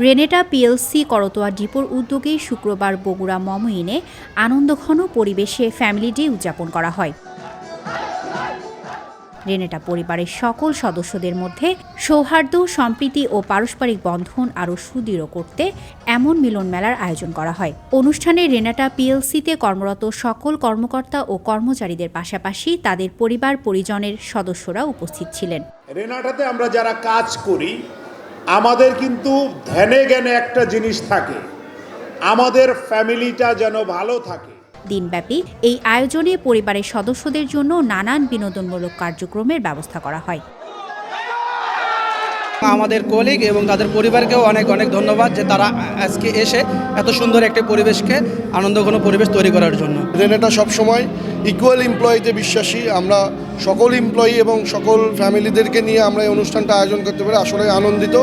Renata PLC Karatoya ডিপোর উদ্যোগে শুক্রবার বগুড়া মমইনে আনন্দঘন পরিবেশে ফ্যামিলি ডে উদযাপন করা হয়। রেনেটা পরিবারের সকল সদস্যদের মধ্যে সৌহার্দ্য, সম্প্রীতি ও পারস্পরিক বন্ধন আরও সুদৃঢ় করতে এমন মিলন মেলার আয়োজন করা হয়। অনুষ্ঠানে রেনেটা পিএলসিতে কর্মরত সকল কর্মকর্তা ও কর্মচারীদের পাশাপাশি তাদের পরিবার পরিজনের সদস্যরা উপস্থিত ছিলেন। রেনেটাতে আমরা যারা কাজ করি আমাদের কিন্তু ধ্যানে জ্ঞানে একটা জিনিস থাকে, আমাদের ফ্যামিলিটা যেন ভালো থাকে। দিনব্যাপী এই আয়োজনে পরিবারের সদস্যদের জন্য নানান বিনোদনমূলক কার্যক্রমের ব্যবস্থা করা হয়। আমাদের কলিগ এবং তাদের পরিবারকেও অনেক অনেক ধন্যবাদ যে তারা আজকে এসে এত সুন্দর একটা পরিবেশকে আনন্দঘন পরিবেশ তৈরি করার জন্য। রেনেটা সবসময় ইকুয়াল এমপ্লয়িতে বিশ্বাসী। আমরা সকল এমপ্লয়ি এবং সকল ফ্যামিলিদেরকে নিয়ে আমরা এই অনুষ্ঠানটা আয়োজন করতে পারি আসলে আনন্দিত,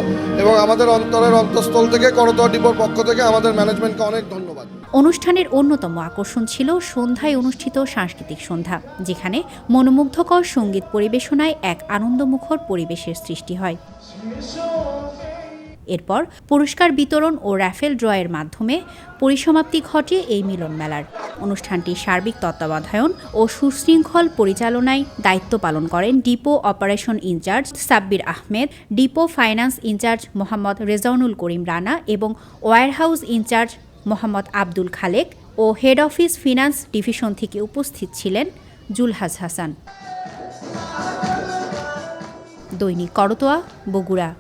এবং আমাদের অন্তরের অন্তঃস্থল থেকে করতোয়া ডিপোর পক্ষ থেকে আমাদের ম্যানেজমেন্টকে অনেক ধন্যবাদ। অনুষ্ঠানের অন্যতম আকর্ষণ ছিল সন্ধ্যায় অনুষ্ঠিত সাংস্কৃতিক সন্ধ্যা, যেখানে মনোমুগ্ধকর সঙ্গীত পরিবেশনায় এক আনন্দমুখর পরিবেশের সৃষ্টি হয়। এরপর পুরস্কার বিতরণ ও র্যাফেল ড্রয়ের মাধ্যমে পরিসমাপ্তি ঘটে এই মিলন মেলার। অনুষ্ঠানটি সার্বিক তত্ত্বাবধায়ন ও সুশৃঙ্খল পরিচালনায় দায়িত্ব পালন করেন depot operation incharge Sabbir Ahmed, depot finance incharge Mohammad Rezaunul Karim Rana এবং ওয়্যারহাউস ইনচার্জ মোহাম্মদ আব্দুল খালেক ও হেড অফিস ফিনান্স ডিভিশন থেকে উপস্থিত ছিলেন জুলহাস হাসান। দৈনিক করতোয়া, বগুড়া।